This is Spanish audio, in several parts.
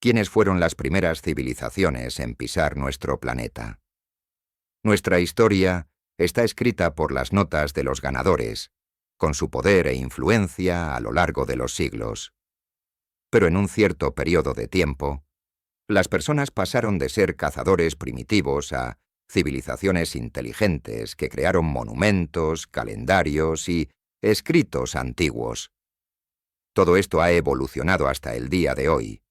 ¿Quiénes fueron las primeras civilizaciones en pisar nuestro planeta? Nuestra historia está escrita por las notas de los ganadores, con su poder e influencia a lo largo de los siglos. Pero en un cierto periodo de tiempo, las personas pasaron de ser cazadores primitivos a civilizaciones inteligentes que crearon monumentos, calendarios y escritos antiguos. Todo esto ha evolucionado hasta el día de hoy,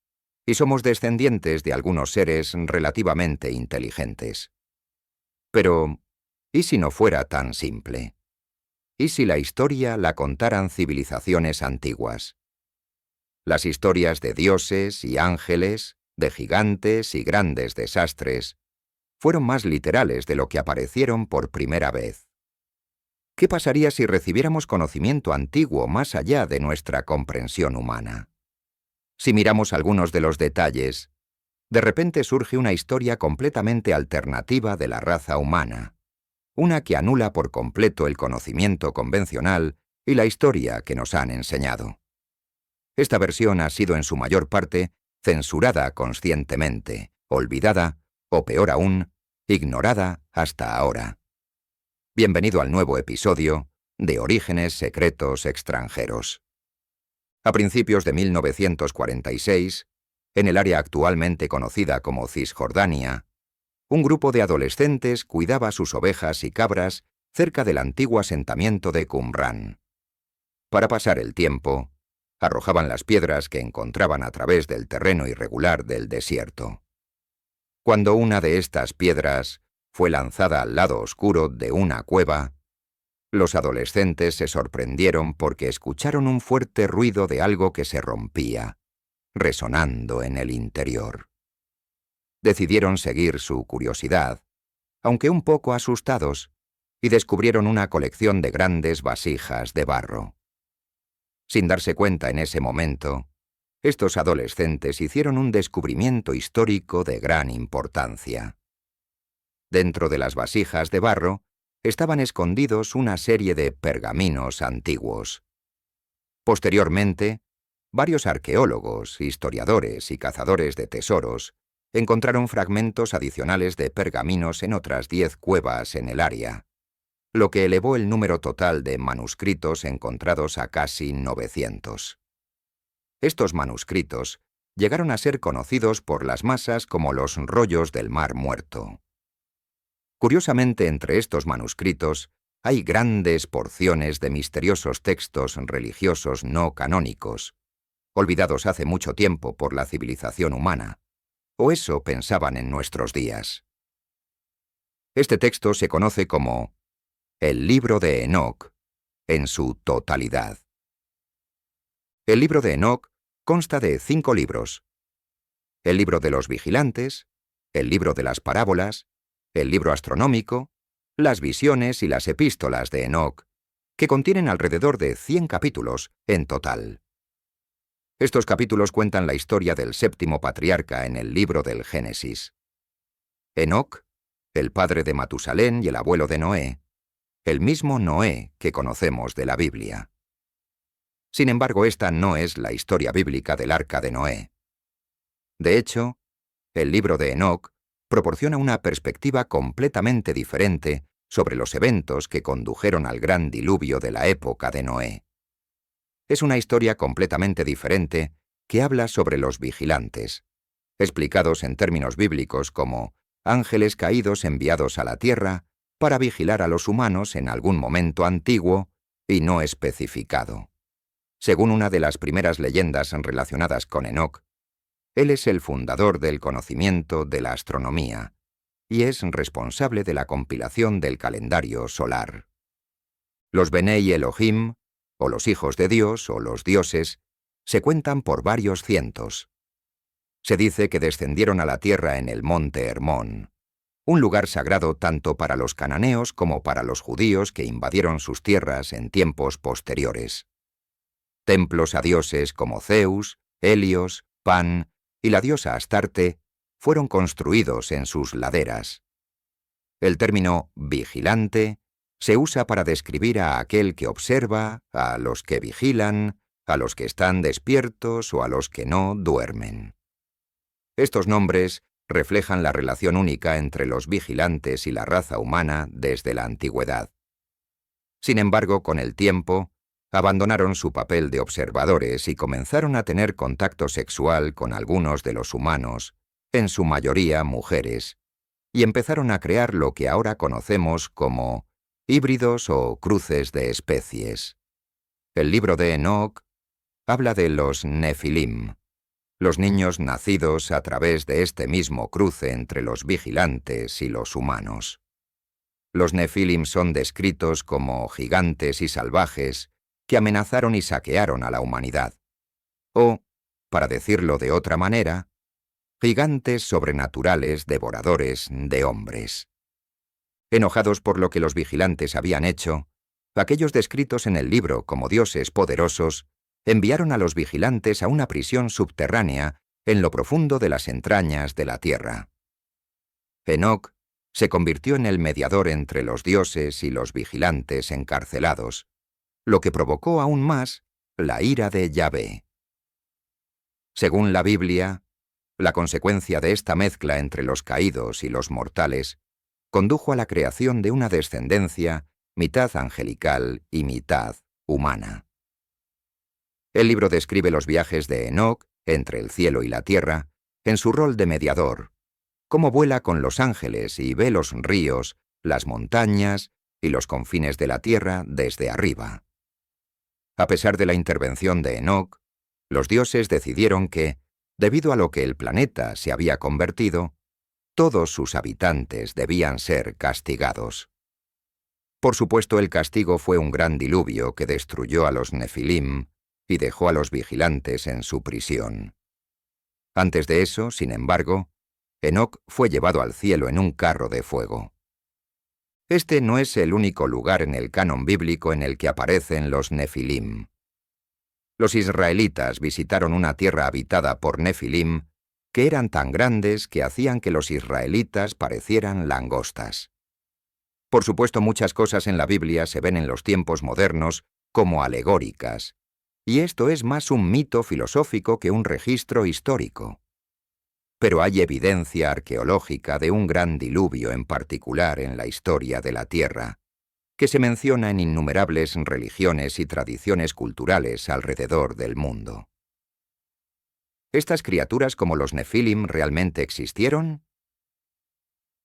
y somos descendientes de algunos seres relativamente inteligentes. Pero, ¿y si no fuera tan simple? ¿Y si la historia la contaran civilizaciones antiguas? Las historias de dioses y ángeles, de gigantes y grandes desastres, fueron más literales de lo que aparecieron por primera vez. ¿Qué pasaría si recibiéramos conocimiento antiguo más allá de nuestra comprensión humana? Si miramos algunos de los detalles, de repente surge una historia completamente alternativa de la raza humana, una que anula por completo el conocimiento convencional y la historia que nos han enseñado. Esta versión ha sido en su mayor parte censurada conscientemente, olvidada, o peor aún, ignorada hasta ahora. Bienvenido al nuevo episodio de Orígenes Secretos Extranjeros. A principios de 1946, en el área actualmente conocida como Cisjordania, un grupo de adolescentes cuidaba sus ovejas y cabras cerca del antiguo asentamiento de Qumran. Para pasar el tiempo, arrojaban las piedras que encontraban a través del terreno irregular del desierto. Cuando una de estas piedras fue lanzada al lado oscuro de una cueva, los adolescentes se sorprendieron porque escucharon un fuerte ruido de algo que se rompía, resonando en el interior. Decidieron seguir su curiosidad, aunque un poco asustados, y descubrieron una colección de grandes vasijas de barro. Sin darse cuenta en ese momento, estos adolescentes hicieron un descubrimiento histórico de gran importancia. Dentro de las vasijas de barro estaban escondidos una serie de pergaminos antiguos. Posteriormente, varios arqueólogos, historiadores y cazadores de tesoros encontraron fragmentos adicionales de pergaminos en otras 10 cuevas en el área, lo que elevó el número total de manuscritos encontrados a casi 900. Estos manuscritos llegaron a ser conocidos por las masas como los rollos del Mar Muerto. Curiosamente, entre estos manuscritos hay grandes porciones de misteriosos textos religiosos no canónicos, olvidados hace mucho tiempo por la civilización humana, o eso pensaban en nuestros días. Este texto se conoce como el Libro de Enoc, en su totalidad. El Libro de Enoc consta de 5 libros: el Libro de los Vigilantes, el Libro de las Parábolas, el Libro Astronómico, las Visiones y las Epístolas de Enoc, que contienen alrededor de 100 capítulos en total. Estos capítulos cuentan la historia del 7º patriarca en el libro del Génesis. Enoc, el padre de Matusalén y el abuelo de Noé, el mismo Noé que conocemos de la Biblia. Sin embargo, esta no es la historia bíblica del Arca de Noé. De hecho, el libro de Enoc proporciona una perspectiva completamente diferente sobre los eventos que condujeron al gran diluvio de la época de Noé. Es una historia completamente diferente que habla sobre los vigilantes, explicados en términos bíblicos como ángeles caídos enviados a la tierra para vigilar a los humanos en algún momento antiguo y no especificado. Según una de las primeras leyendas relacionadas con Enoc, él es el fundador del conocimiento de la astronomía y es responsable de la compilación del calendario solar. Los Benei Elohim, o los hijos de Dios, o los dioses, se cuentan por varios cientos. Se dice que descendieron a la tierra en el monte Hermón, un lugar sagrado tanto para los cananeos como para los judíos que invadieron sus tierras en tiempos posteriores. Templos a dioses como Zeus, Helios, Pan y la diosa Astarte fueron construidos en sus laderas. El término vigilante se usa para describir a aquel que observa, a los que vigilan, a los que están despiertos o a los que no duermen. Estos nombres reflejan la relación única entre los vigilantes y la raza humana desde la antigüedad. Sin embargo, con el tiempo, abandonaron su papel de observadores y comenzaron a tener contacto sexual con algunos de los humanos, en su mayoría mujeres, y empezaron a crear lo que ahora conocemos como híbridos o cruces de especies. El libro de Enoc habla de los Nefilim, los niños nacidos a través de este mismo cruce entre los vigilantes y los humanos. Los Nefilim son descritos como gigantes y salvajes que amenazaron y saquearon a la humanidad. O, para decirlo de otra manera, gigantes sobrenaturales devoradores de hombres. Enojados por lo que los vigilantes habían hecho, aquellos descritos en el libro como dioses poderosos enviaron a los vigilantes a una prisión subterránea en lo profundo de las entrañas de la tierra. Enoc se convirtió en el mediador entre los dioses y los vigilantes encarcelados, lo que provocó aún más la ira de Yahvé. Según la Biblia, la consecuencia de esta mezcla entre los caídos y los mortales condujo a la creación de una descendencia mitad angelical y mitad humana. El libro describe los viajes de Enoc entre el cielo y la tierra en su rol de mediador, cómo vuela con los ángeles y ve los ríos, las montañas y los confines de la tierra desde arriba. A pesar de la intervención de Enoc, los dioses decidieron que, debido a lo que el planeta se había convertido, todos sus habitantes debían ser castigados. Por supuesto, el castigo fue un gran diluvio que destruyó a los Nefilim y dejó a los vigilantes en su prisión. Antes de eso, sin embargo, Enoc fue llevado al cielo en un carro de fuego. Este no es el único lugar en el canon bíblico en el que aparecen los Nefilim. Los israelitas visitaron una tierra habitada por Nefilim que eran tan grandes que hacían que los israelitas parecieran langostas. Por supuesto, muchas cosas en la Biblia se ven en los tiempos modernos como alegóricas, y esto es más un mito filosófico que un registro histórico. Pero hay evidencia arqueológica de un gran diluvio en particular en la historia de la Tierra, que se menciona en innumerables religiones y tradiciones culturales alrededor del mundo. ¿Estas criaturas como los Nefilim realmente existieron?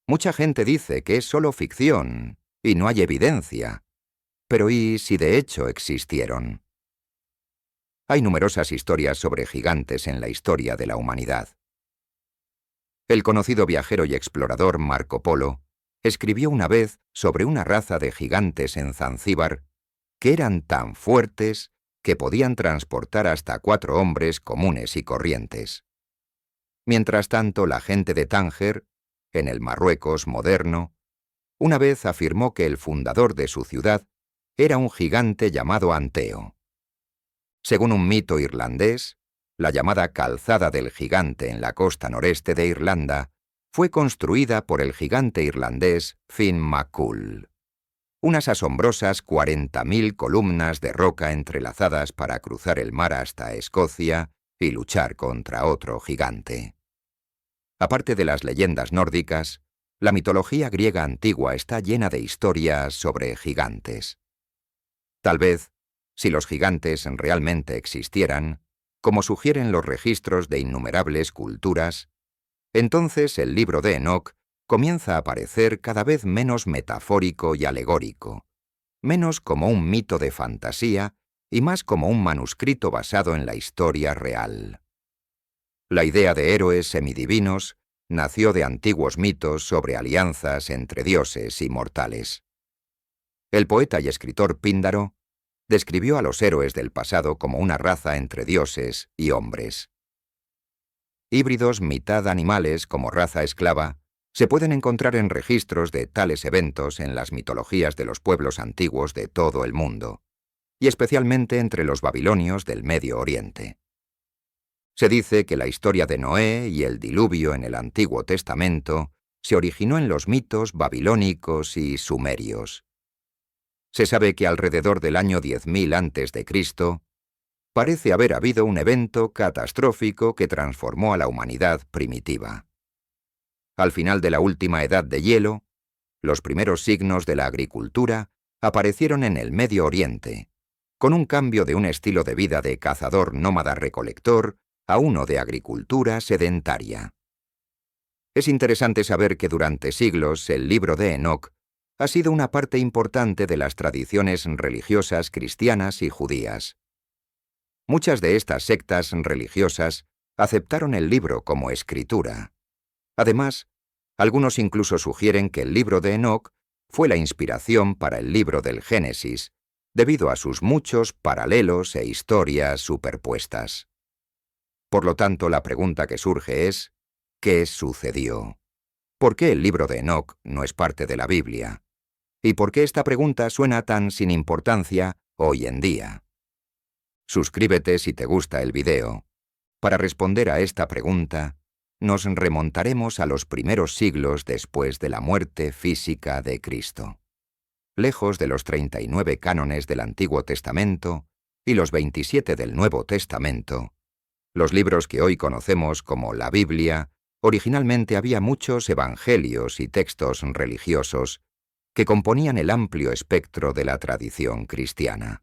Mucha gente dice que es solo ficción y no hay evidencia. Pero ¿y si de hecho existieron? Hay numerosas historias sobre gigantes en la historia de la humanidad. El conocido viajero y explorador Marco Polo escribió una vez sobre una raza de gigantes en Zanzíbar que eran tan fuertes que podían transportar hasta 4 hombres comunes y corrientes. Mientras tanto, la gente de Tánger, en el Marruecos moderno, una vez afirmó que el fundador de su ciudad era un gigante llamado Anteo. Según un mito irlandés, la llamada Calzada del Gigante en la costa noreste de Irlanda fue construida por el gigante irlandés Finn McCool. Unas asombrosas 40.000 columnas de roca entrelazadas para cruzar el mar hasta Escocia y luchar contra otro gigante. Aparte de las leyendas nórdicas, la mitología griega antigua está llena de historias sobre gigantes. Tal vez, si los gigantes realmente existieran, como sugieren los registros de innumerables culturas, entonces el libro de Enoc comienza a parecer cada vez menos metafórico y alegórico, menos como un mito de fantasía y más como un manuscrito basado en la historia real. La idea de héroes semidivinos nació de antiguos mitos sobre alianzas entre dioses y mortales. El poeta y escritor Píndaro describió a los héroes del pasado como una raza entre dioses y hombres. Híbridos mitad animales como raza esclava se pueden encontrar en registros de tales eventos en las mitologías de los pueblos antiguos de todo el mundo, y especialmente entre los babilonios del Medio Oriente. Se dice que la historia de Noé y el diluvio en el Antiguo Testamento se originó en los mitos babilónicos y sumerios. Se sabe que alrededor del año 10.000 a.C., Parece haber habido un evento catastrófico que transformó a la humanidad primitiva. Al final de la última edad de hielo, los primeros signos de la agricultura aparecieron en el Medio Oriente, con un cambio de un estilo de vida de cazador nómada-recolector a uno de agricultura sedentaria. Es interesante saber que durante siglos el libro de Enoc ha sido una parte importante de las tradiciones religiosas cristianas y judías. Muchas de estas sectas religiosas aceptaron el libro como escritura. Además, algunos incluso sugieren que el libro de Enoc fue la inspiración para el libro del Génesis, debido a sus muchos paralelos e historias superpuestas. Por lo tanto, la pregunta que surge es, ¿qué sucedió? ¿Por qué el libro de Enoc no es parte de la Biblia? ¿Y por qué esta pregunta suena tan sin importancia hoy en día? Suscríbete si te gusta el video. Para responder a esta pregunta, nos remontaremos a los primeros siglos después de la muerte física de Cristo. Lejos de los 39 cánones del Antiguo Testamento y los 27 del Nuevo Testamento, los libros que hoy conocemos como la Biblia, originalmente había muchos evangelios y textos religiosos que componían el amplio espectro de la tradición cristiana.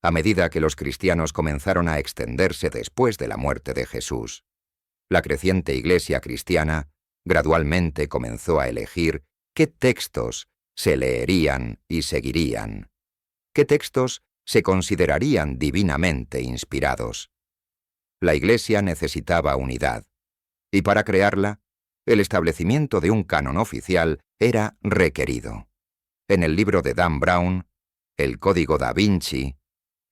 A medida que los cristianos comenzaron a extenderse después de la muerte de Jesús, la creciente Iglesia cristiana gradualmente comenzó a elegir qué textos se leerían y seguirían, qué textos se considerarían divinamente inspirados. La Iglesia necesitaba unidad, y para crearla, el establecimiento de un canon oficial era requerido. En el libro de Dan Brown, El Código da Vinci,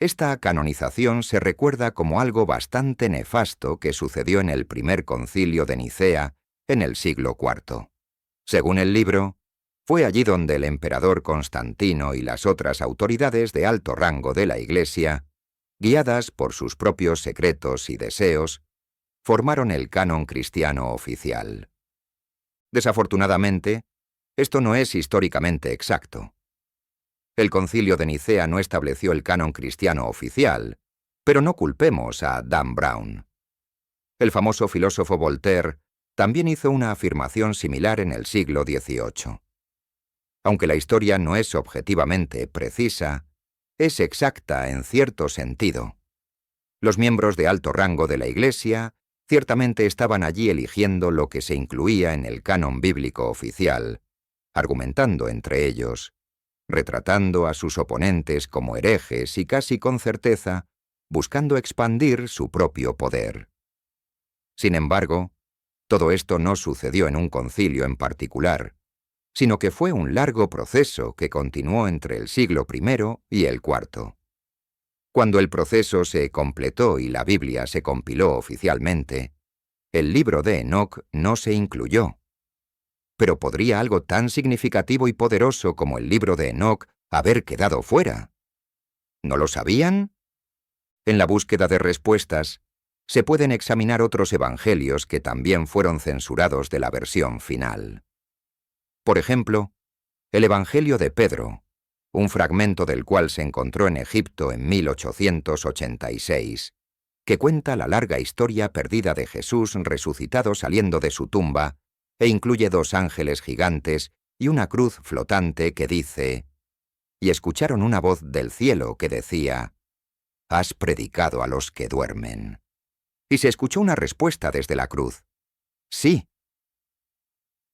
esta canonización se recuerda como algo bastante nefasto que sucedió en el primer concilio de Nicea en el siglo IV. Según el libro, fue allí donde el emperador Constantino y las otras autoridades de alto rango de la Iglesia, guiadas por sus propios secretos y deseos, formaron el canon cristiano oficial. Desafortunadamente, esto no es históricamente exacto. El concilio de Nicea no estableció el canon cristiano oficial, pero no culpemos a Dan Brown. El famoso filósofo Voltaire también hizo una afirmación similar en el siglo XVIII. Aunque la historia no es objetivamente precisa, es exacta en cierto sentido. Los miembros de alto rango de la Iglesia ciertamente estaban allí eligiendo lo que se incluía en el canon bíblico oficial, argumentando entre ellos, retratando a sus oponentes como herejes y casi con certeza, buscando expandir su propio poder. Sin embargo, todo esto no sucedió en un concilio en particular, sino que fue un largo proceso que continuó entre el siglo I y el IV. Cuando el proceso se completó y la Biblia se compiló oficialmente, el libro de Enoc no se incluyó. Pero ¿podría algo tan significativo y poderoso como el libro de Enoc haber quedado fuera? ¿No lo sabían? En la búsqueda de respuestas, se pueden examinar otros evangelios que también fueron censurados de la versión final. Por ejemplo, el Evangelio de Pedro, un fragmento del cual se encontró en Egipto en 1886, que cuenta la larga historia perdida de Jesús resucitado saliendo de su tumba, e incluye 2 ángeles gigantes y una cruz flotante que dice: «Y escucharon una voz del cielo que decía: «Has predicado a los que duermen». Y se escuchó una respuesta desde la cruz: «Sí».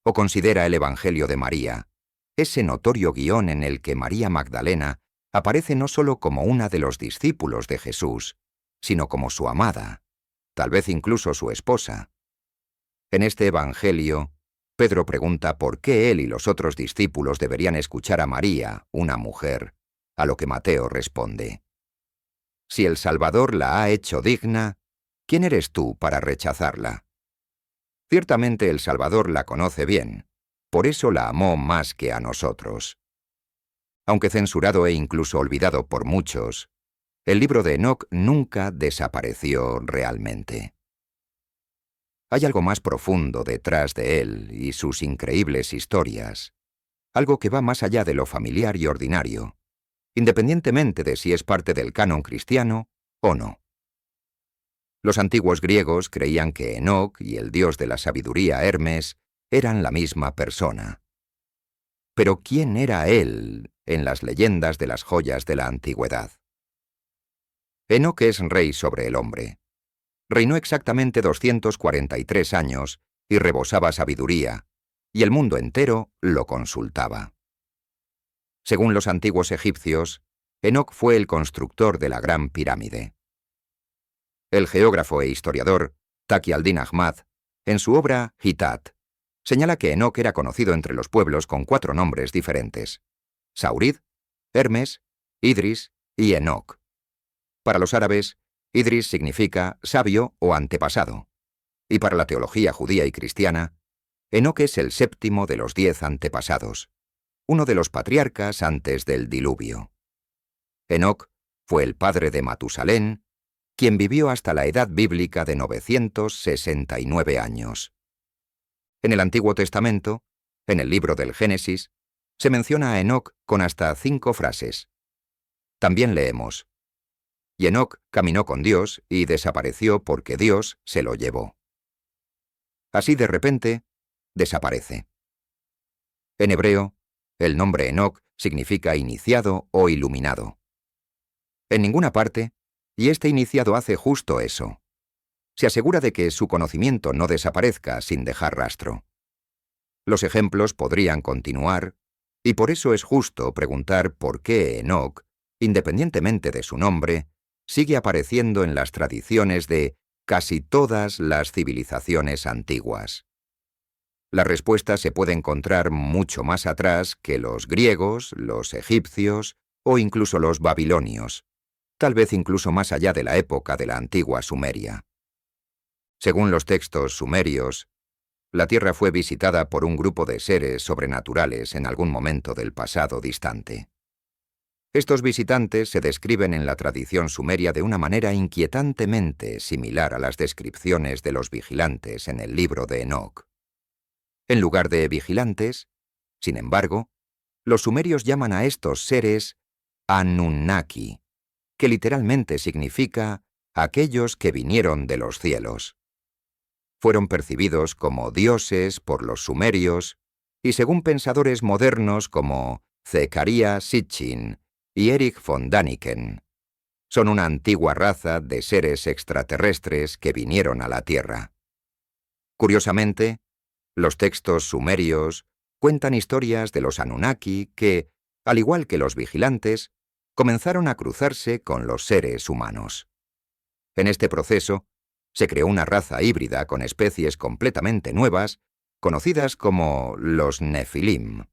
O considera el Evangelio de María, ese notorio guión en el que María Magdalena aparece no solo como una de los discípulos de Jesús, sino como su amada, tal vez incluso su esposa. En este Evangelio, Pedro pregunta por qué él y los otros discípulos deberían escuchar a María, una mujer, a lo que Mateo responde: «Si el Salvador la ha hecho digna, ¿quién eres tú para rechazarla?». Ciertamente el Salvador la conoce bien, por eso la amó más que a nosotros. Aunque censurado e incluso olvidado por muchos, el libro de Enoc nunca desapareció realmente. Hay algo más profundo detrás de él y sus increíbles historias, algo que va más allá de lo familiar y ordinario, independientemente de si es parte del canon cristiano o no. Los antiguos griegos creían que Enoc y el dios de la sabiduría Hermes eran la misma persona. Pero ¿quién era él en las leyendas de las joyas de la antigüedad? Enoc es rey sobre el hombre. Reinó exactamente 243 años y rebosaba sabiduría, y el mundo entero lo consultaba. Según los antiguos egipcios, Enoc fue el constructor de la Gran Pirámide. El geógrafo e historiador Taqi al-Din Ahmad, en su obra Hitat, señala que Enoc era conocido entre los pueblos con 4 nombres diferentes: Saurid, Hermes, Idris y Enoc. Para los árabes, Idris significa sabio o antepasado, y para la teología judía y cristiana, Enoc es el 7º de los 10 antepasados, uno de los patriarcas antes del diluvio. Enoc fue el padre de Matusalén, quien vivió hasta la edad bíblica de 969 años. En el Antiguo Testamento, en el libro del Génesis, se menciona a Enoc con hasta 5 frases. También leemos: y Enoc caminó con Dios y desapareció porque Dios se lo llevó. Así de repente, desaparece. En hebreo, el nombre Enoc significa iniciado o iluminado. En ninguna parte, y este iniciado hace justo eso. Se asegura de que su conocimiento no desaparezca sin dejar rastro. Los ejemplos podrían continuar, y por eso es justo preguntar por qué Enoc, independientemente de su nombre, sigue apareciendo en las tradiciones de casi todas las civilizaciones antiguas. La respuesta se puede encontrar mucho más atrás que los griegos, los egipcios o incluso los babilonios, tal vez incluso más allá de la época de la antigua Sumeria. Según los textos sumerios, la Tierra fue visitada por un grupo de seres sobrenaturales en algún momento del pasado distante. Estos visitantes se describen en la tradición sumeria de una manera inquietantemente similar a las descripciones de los vigilantes en el libro de Enoc. En lugar de vigilantes, sin embargo, los sumerios llaman a estos seres Anunnaki, que literalmente significa aquellos que vinieron de los cielos. Fueron percibidos como dioses por los sumerios y según pensadores modernos como Zecharia Sitchin y Erich von Däniken, son una antigua raza de seres extraterrestres que vinieron a la Tierra. Curiosamente, los textos sumerios cuentan historias de los Anunnaki que, al igual que los vigilantes, comenzaron a cruzarse con los seres humanos. En este proceso, se creó una raza híbrida con especies completamente nuevas, conocidas como los Nefilim.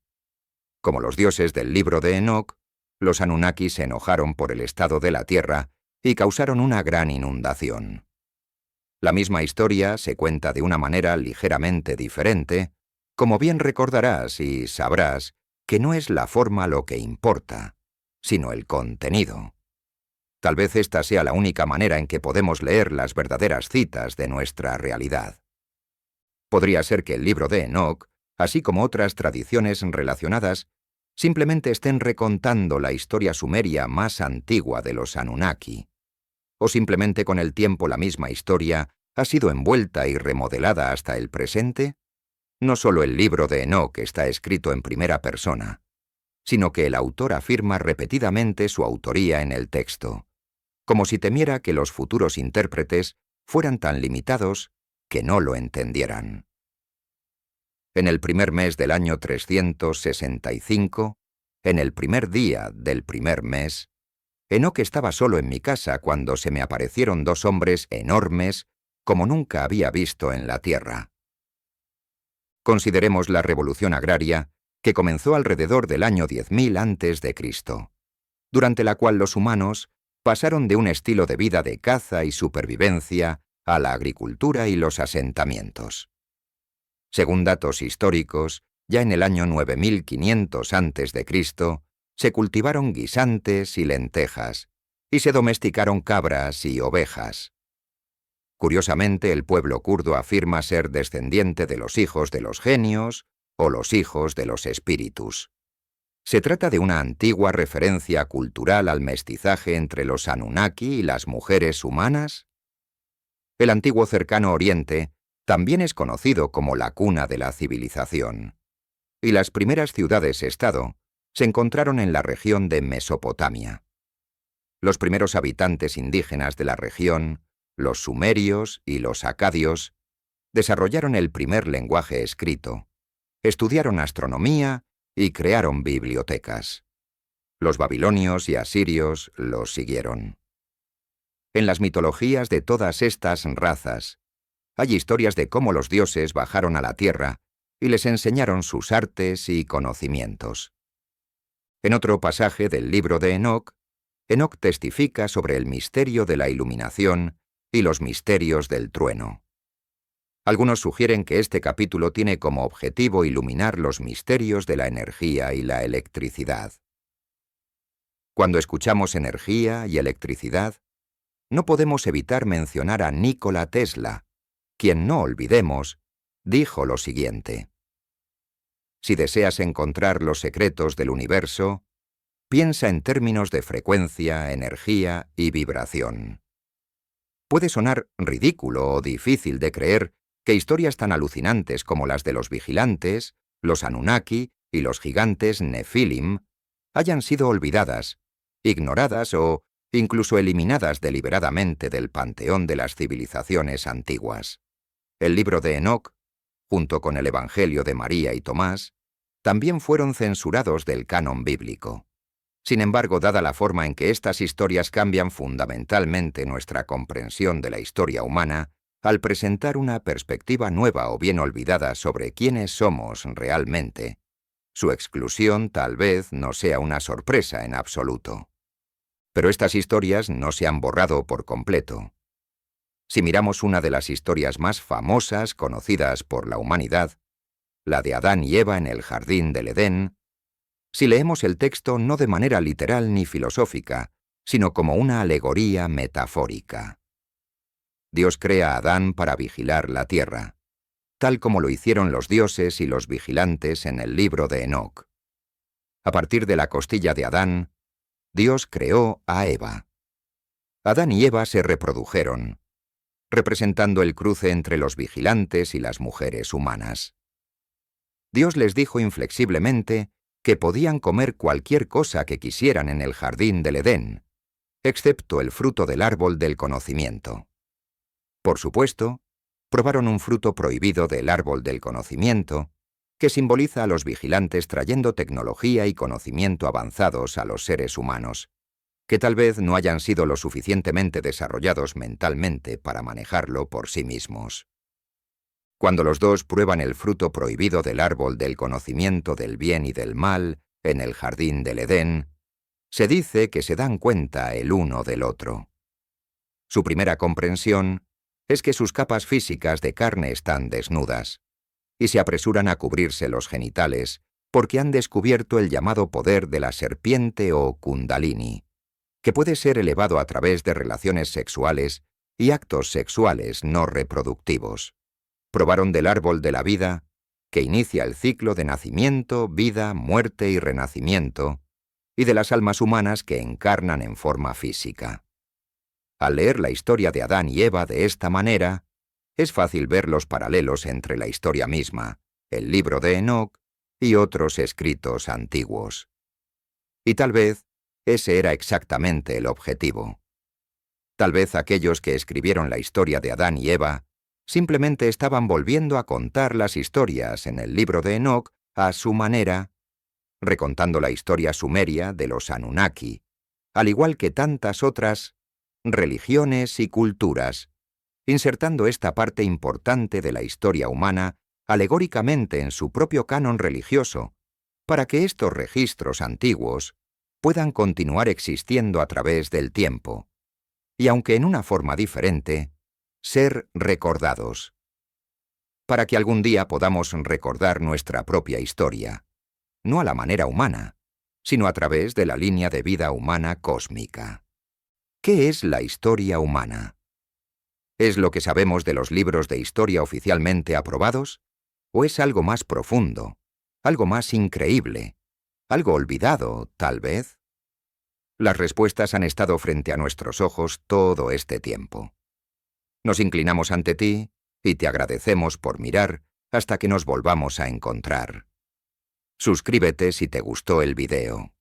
Como los dioses del libro de Enoc, los Anunnaki se enojaron por el estado de la Tierra y causaron una gran inundación. La misma historia se cuenta de una manera ligeramente diferente, como bien recordarás y sabrás que no es la forma lo que importa, sino el contenido. Tal vez esta sea la única manera en que podemos leer las verdaderas citas de nuestra realidad. Podría ser que el libro de Enoc, así como otras tradiciones relacionadas, simplemente estén recontando la historia sumeria más antigua de los Anunnaki. O simplemente con el tiempo la misma historia ha sido envuelta y remodelada hasta el presente. No solo el libro de Enoc está escrito en primera persona, sino que el autor afirma repetidamente su autoría en el texto, como si temiera que los futuros intérpretes fueran tan limitados que no lo entendieran. En el primer mes del año 365, en el primer día del primer mes, Enoc estaba solo en mi casa cuando se me aparecieron 2 hombres enormes como nunca había visto en la tierra. Consideremos la revolución agraria que comenzó alrededor del año 10.000 a.C., durante la cual los humanos pasaron de un estilo de vida de caza y supervivencia a la agricultura y los asentamientos. Según datos históricos, ya en el año 9500 a.C., se cultivaron guisantes y lentejas, y se domesticaron cabras y ovejas. Curiosamente, el pueblo kurdo afirma ser descendiente de los hijos de los genios o los hijos de los espíritus. Se trata de una antigua referencia cultural al mestizaje entre los Anunnaki y las mujeres humanas. El antiguo cercano Oriente también es conocido como la cuna de la civilización, y las primeras ciudades-estado se encontraron en la región de Mesopotamia. Los primeros habitantes indígenas de la región, los sumerios y los acadios, desarrollaron el primer lenguaje escrito, estudiaron astronomía y crearon bibliotecas. Los babilonios y asirios los siguieron. En las mitologías de todas estas razas, hay historias de cómo los dioses bajaron a la tierra y les enseñaron sus artes y conocimientos. En otro pasaje del libro de Enoc, Enoc testifica sobre el misterio de la iluminación y los misterios del trueno. Algunos sugieren que este capítulo tiene como objetivo iluminar los misterios de la energía y la electricidad. Cuando escuchamos energía y electricidad, no podemos evitar mencionar a Nikola Tesla, quien, no olvidemos, dijo lo siguiente: si deseas encontrar los secretos del universo, piensa en términos de frecuencia, energía y vibración. Puede sonar ridículo o difícil de creer que historias tan alucinantes como las de los vigilantes, los Anunnaki y los gigantes Nefilim hayan sido olvidadas, ignoradas o incluso eliminadas deliberadamente del panteón de las civilizaciones antiguas. El libro de Enoc, junto con el Evangelio de María y Tomás, también fueron censurados del canon bíblico. Sin embargo, dada la forma en que estas historias cambian fundamentalmente nuestra comprensión de la historia humana, al presentar una perspectiva nueva o bien olvidada sobre quiénes somos realmente, su exclusión tal vez no sea una sorpresa en absoluto. Pero estas historias no se han borrado por completo. Si miramos una de las historias más famosas conocidas por la humanidad, la de Adán y Eva en el jardín del Edén, si leemos el texto no de manera literal ni filosófica, sino como una alegoría metafórica. Dios crea a Adán para vigilar la tierra, tal como lo hicieron los dioses y los vigilantes en el libro de Enoc. A partir de la costilla de Adán, Dios creó a Eva. Adán y Eva se reprodujeron, representando el cruce entre los vigilantes y las mujeres humanas. Dios les dijo inflexiblemente que podían comer cualquier cosa que quisieran en el jardín del Edén, excepto el fruto del árbol del conocimiento. Por supuesto, probaron un fruto prohibido del árbol del conocimiento, que simboliza a los vigilantes trayendo tecnología y conocimiento avanzados a los seres humanos, que tal vez no hayan sido lo suficientemente desarrollados mentalmente para manejarlo por sí mismos. Cuando los dos prueban el fruto prohibido del árbol del conocimiento del bien y del mal en el jardín del Edén, se dice que se dan cuenta el uno del otro. Su primera comprensión es que sus capas físicas de carne están desnudas, y se apresuran a cubrirse los genitales porque han descubierto el llamado poder de la serpiente o kundalini, que puede ser elevado a través de relaciones sexuales y actos sexuales no reproductivos. Probaron del árbol de la vida, que inicia el ciclo de nacimiento, vida, muerte y renacimiento, y de las almas humanas que encarnan en forma física. Al leer la historia de Adán y Eva de esta manera, es fácil ver los paralelos entre la historia misma, el libro de Enoc y otros escritos antiguos. Y tal vez ese era exactamente el objetivo. Tal vez aquellos que escribieron la historia de Adán y Eva simplemente estaban volviendo a contar las historias en el libro de Enoc a su manera, recontando la historia sumeria de los Anunnaki, al igual que tantas otras religiones y culturas, insertando esta parte importante de la historia humana alegóricamente en su propio canon religioso, para que estos registros antiguos puedan continuar existiendo a través del tiempo, y aunque en una forma diferente, ser recordados, para que algún día podamos recordar nuestra propia historia, no a la manera humana, sino a través de la línea de vida humana cósmica. ¿Qué es la historia humana? ¿Es lo que sabemos de los libros de historia oficialmente aprobados? ¿O es algo más profundo, algo más increíble, Algo olvidado, tal vez. Las respuestas han estado frente a nuestros ojos todo este tiempo. Nos inclinamos ante ti y te agradecemos por mirar hasta que nos volvamos a encontrar. Suscríbete si te gustó el video.